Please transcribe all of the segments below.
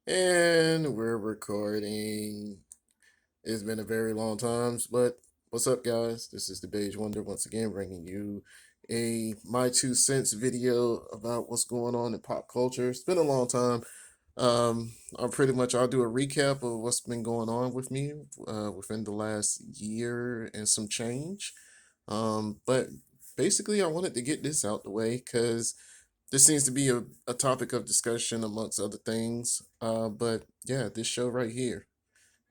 And we're recording. It's been a very long time, but what's up, guys? This is the Beige Wonder once again, bringing you a my 2 cents video about what's going on in pop culture. It's been a long time. I'll do a recap of what's been going on with me within the last year and some change. But basically, I wanted to get this out the way because this seems to be a topic of discussion amongst other things. But yeah, this show right here,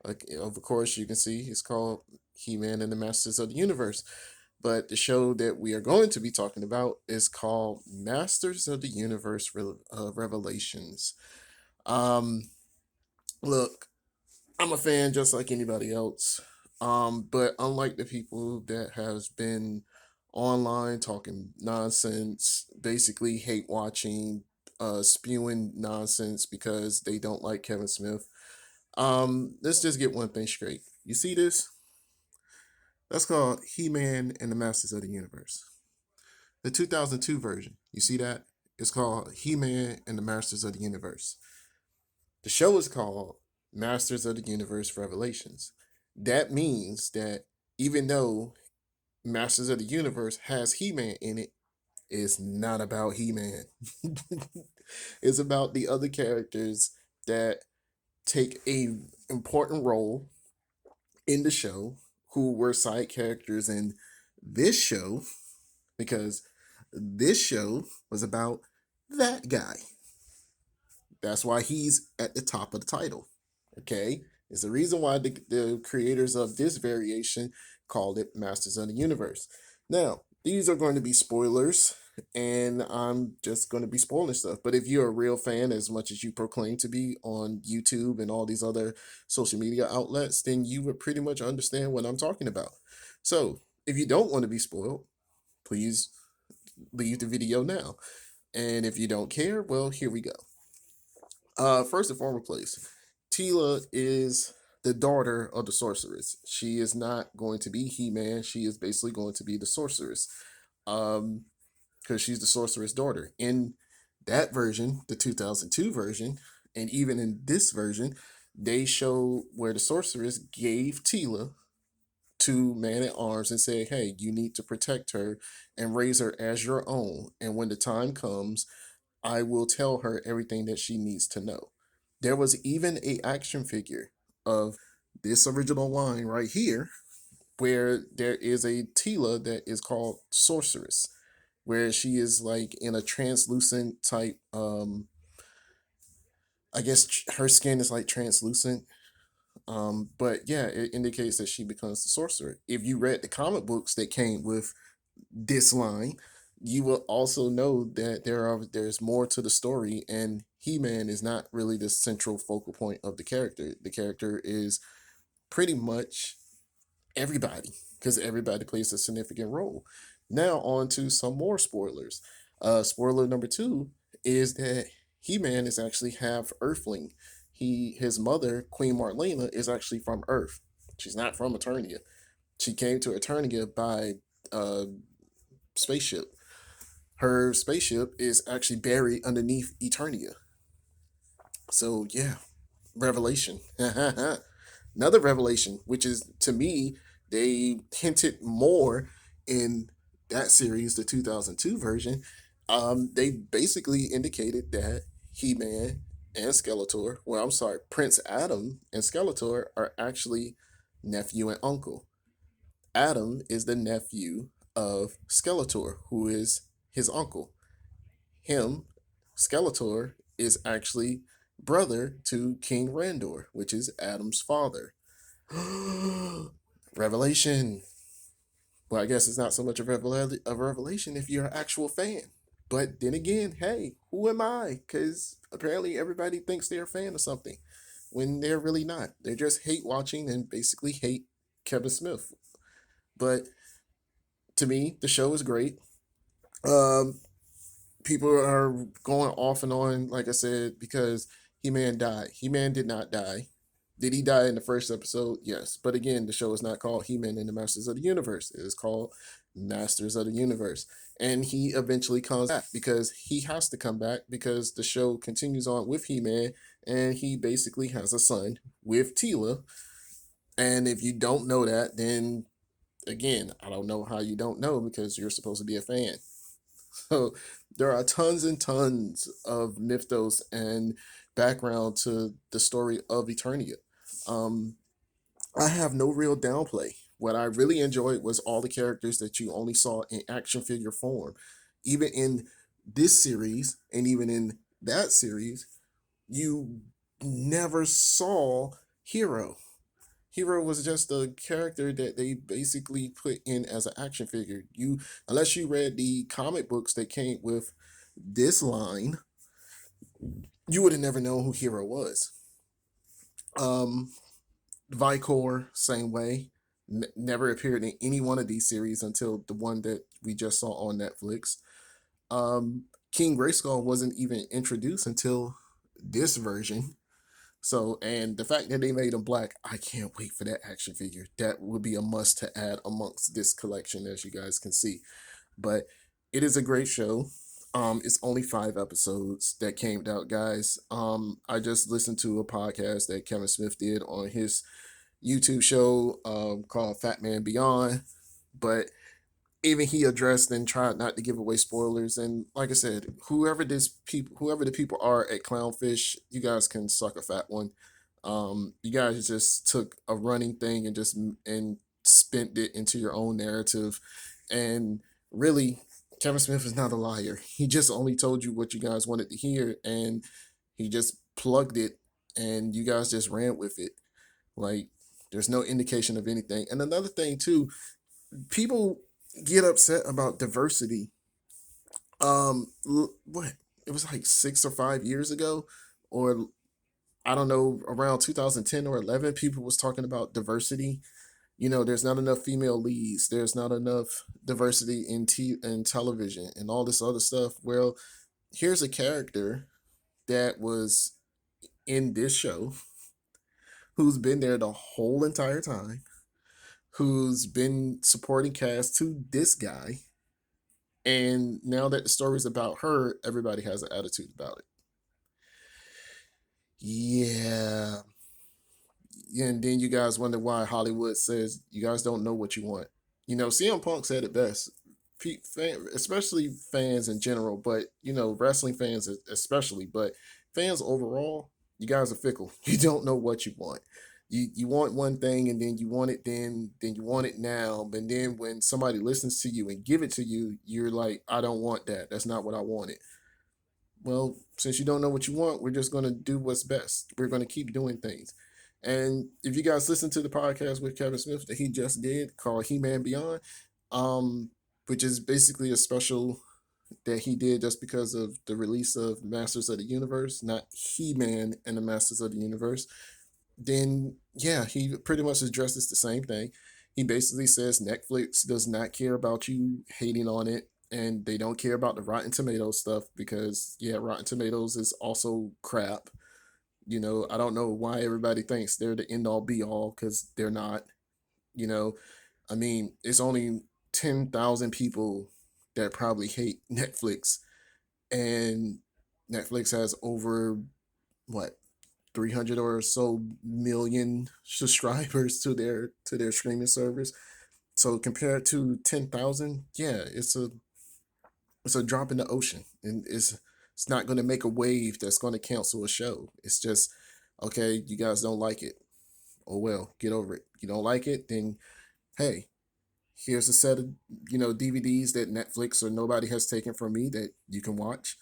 of course, you can see it's called He-Man and the Masters of the Universe. But the show that we are going to be talking about is called Masters of the Universe Revelations. Um, Look, I'm a fan just like anybody else. But unlike the people that has been online talking nonsense, basically hate watching, spewing nonsense because they don't like Kevin Smith. Let's just get one thing straight. You see this? That's called He-Man and the Masters of the Universe. The 2002 version. You see that? It's called He-Man and the Masters of the Universe. The show is called Masters of the Universe Revelations. That means that even though Masters of the Universe has He Man in it, it's not about He Man. It's about the other characters that take a important role in the show who were side characters in this show because this show was about that guy. That's why he's at the top of the title. Okay? It's the reason why the creators of this variation called it Masters of the Universe. Now, these are going to be spoilers, and I'm just going to be spoiling stuff. But if you're a real fan, as much as you proclaim to be on YouTube and all these other social media outlets, then you would pretty much understand what I'm talking about. So, if you don't want to be spoiled, please leave the video now. And if you don't care, well, here we go. First and foremost, place, Tila is the daughter of the sorceress. She is not going to be He-Man. She is basically going to be the sorceress, um, because she's the sorceress daughter. In that version, the 2002 version, and even in this version, they show where the sorceress gave Tila to Man at Arms and said, "Hey, you need to protect her and raise her as your own. And when the time comes, I will tell her everything that she needs to know." There was even a action figure of this original line right here, where there is a Tila that is called Sorceress, where she is like in a translucent type. I guess her skin is like translucent. But yeah, it indicates that she becomes the sorcerer. If you read the comic books that came with this line, you will also know that there's more to the story, and He-Man is not really the central focal point of the character. The character is pretty much everybody because everybody plays a significant role. Now on to some more spoilers. Spoiler number two is that He-Man is actually half Earthling. His mother, Queen Marlena, is actually from Earth. She's not from Eternia. She came to Eternia by uh, spaceship. Her spaceship is actually buried underneath Eternia. So yeah, revelation. Another revelation, which is to me, they hinted more in that series, the 2002 version. They basically indicated that He-Man and Skeletor, well, I'm sorry, Prince Adam and Skeletor are actually nephew and uncle. Adam is the nephew of Skeletor, who is his uncle. Him, Skeletor, is actually brother to King Randor, which is Adam's father. Revelation. Well, I guess it's not so much a revelation if you're an actual fan. But then again, hey, who am I? Because apparently everybody thinks they're a fan of something when they're really not. They're just hate watching and basically hate Kevin Smith. But to me, the show is great. Um, People are going off and on, like I said, because He Man died. He Man did not die. Did he die in the first episode? Yes. But again, the show is not called He Man and the Masters of the Universe. It is called Masters of the Universe. And he eventually comes back because he has to come back because the show continues on with He Man, and he basically has a son with Tila. And if you don't know that, then again, I don't know how you don't know because you're supposed to be a fan. So there are tons and tons of mythos and background to the story of Eternia. Um, I have no real downplay. What I really enjoyed was all the characters that you only saw in action figure form. Even in this series and even in that series, you never saw Hero. Hero was just a character that they basically put in as an action figure. You, unless you read the comic books that came with this line, you would have never known who Hero was. Um, Vicor, same way. Never appeared in any one of these series until the one that we just saw on Netflix. King Grayskull wasn't even introduced until this version. So, and the fact that they made him black, I can't wait for that action figure. That would be a must to add amongst this collection, as you guys can see. But it is a great show. It's only 5 episodes that came out, guys. I just listened to a podcast that Kevin Smith did on his YouTube show called Fat Man Beyond. But even he addressed and tried not to give away spoilers. And like I said, whoever the people are at Clownfish, you guys can suck a fat one. You guys just took a running thing and just and spent it into your own narrative. And really, Kevin Smith is not a liar. He just only told you what you guys wanted to hear, and he just plugged it, and you guys just ran with it. Like, there's no indication of anything. And another thing too, people get upset about diversity. What, it was like 6 or 5 years ago, or I don't know, around 2010 or 11, people was talking about diversity. There's not enough female leads. There's not enough diversity in television and all this other stuff. Well, here's a character that was in this show who's been there the whole entire time, who's been supporting cast to this guy. And now that the story's about her, everybody has an attitude about it. Yeah. And then you guys wonder why Hollywood says you guys don't know what you want. CM Punk said it best. Especially fans in general, but wrestling fans especially, but fans overall, you guys are fickle. You don't know what you want. You want one thing, and then you want it then you want it now, but then when somebody listens to you and give it to you, you're like, I don't want that. That's not what I wanted. Well, since you don't know what you want, we're just going to do what's best. We're going to keep doing things. And if you guys listen to the podcast with Kevin Smith that he just did called He Man Beyond, um, which is basically a special that he did just because of the release of Masters of the Universe, not He Man and the Masters of the Universe, then yeah, he pretty much addresses the same thing. He basically says Netflix does not care about you hating on it, and they don't care about the Rotten Tomatoes stuff because yeah, Rotten Tomatoes is also crap. I don't know why everybody thinks they're the end all be all because they're not. You know, I mean, it's only 10,000 people that probably hate Netflix, and Netflix has over what 300 or so million subscribers to their streaming service. So compared to 10,000, yeah, it's a drop in the ocean, and it's not going to make a wave that's going to cancel a show. It's just okay, you guys don't like it. Oh well, get over it. You don't like it, then hey, here's a set of DVDs that Netflix or nobody has taken from me that you can watch.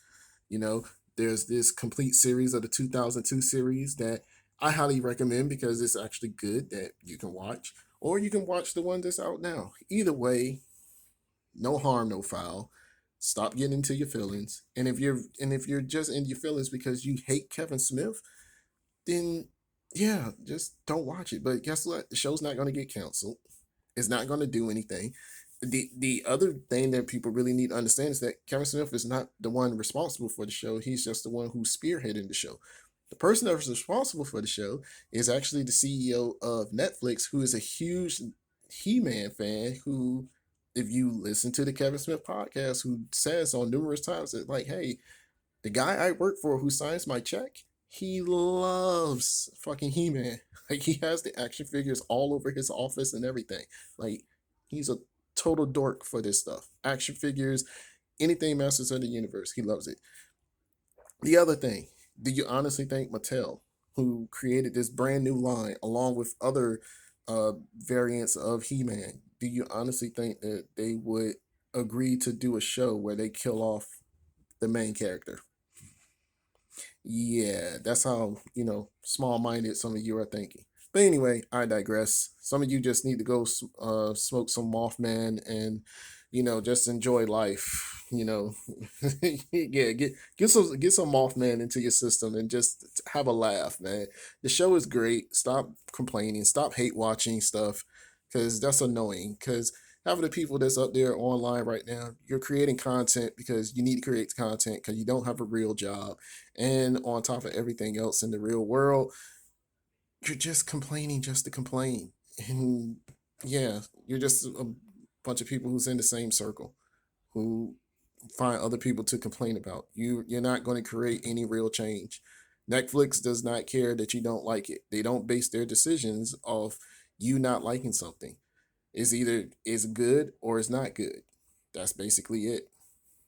You know, there's this complete series of the 2002 series that I highly recommend because it's actually good that you can watch, or you can watch the one that's out now. Either way, no harm, no foul. Stop getting into your feelings, and if you're just in your feelings because you hate Kevin Smith, then yeah, just don't watch it. But guess what? The show's not going to get canceled. It's not going to do anything. The other thing that people really need to understand is that Kevin Smith is not the one responsible for the show. He's just the one who's spearheading the show. The person that was responsible for the show is actually the CEO of Netflix, who is a huge He-Man fan who if you listen to the Kevin Smith podcast, who says on numerous times that, like, hey, the guy I work for who signs my check, he loves fucking He Man. Like, he has the action figures all over his office and everything. Like, he's a total dork for this stuff. Action figures, anything Masters of the Universe, he loves it. The other thing, do you honestly think Mattel, who created this brand new line along with other variants of He Man, do you honestly think that they would agree to do a show where they kill off the main character? Yeah, that's how, small minded some of you are thinking. But anyway, I digress. Some of you just need to go smoke some Mothman and, just enjoy life. Yeah, get some Mothman into your system and just have a laugh, man. The show is great. Stop complaining. Stop hate watching stuff, because that's annoying. Because half of the people that's up there online right now, you're creating content because you need to create content because you don't have a real job, and on top of everything else in the real world, you're just complaining just to complain. And yeah, you're just a bunch of people who's in the same circle who find other people to complain about. You're not going to create any real change. Netflix does not care that you don't like it. They don't base their decisions off you not liking something. It's either it's good or it's not good. That's basically it.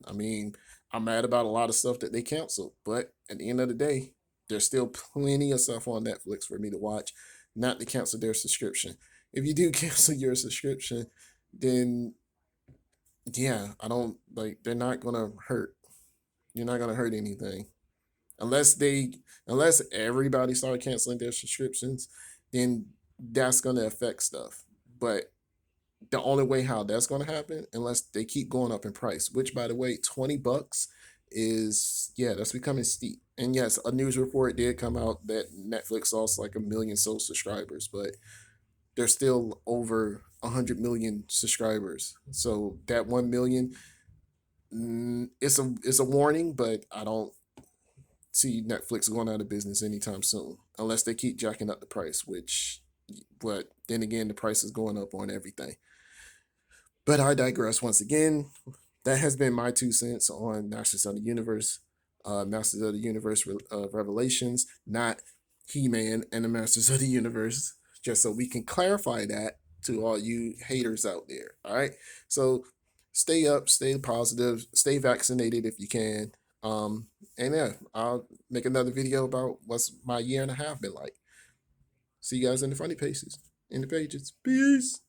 I mean, I'm mad about a lot of stuff that they canceled, but at the end of the day, there's still plenty of stuff on Netflix for me to watch, not to cancel their subscription. If you do cancel your subscription, then yeah, I don't like they're not gonna hurt. You're not gonna hurt anything. Unless unless everybody start canceling their subscriptions, then that's gonna affect stuff. But the only way how that's going to happen, unless they keep going up in price, which by the way, $20 is, yeah, that's becoming steep. And yes, a news report did come out that Netflix lost like a million sole subscribers, but there's still over 100 million subscribers. So that 1 million, it's a warning, but I don't see Netflix going out of business anytime soon unless they keep jacking up the price, which, but then again, the price is going up on everything. But I digress once again. That has been my 2 cents on Masters of the Universe, Masters of the Universe Revelations, not He Man and the Masters of the Universe, just so we can clarify that to all you haters out there. All right. So stay up, stay positive, stay vaccinated if you can. And yeah, I'll make another video about what's my year and a half been like. See you guys in the funny pages, in the pages. Peace.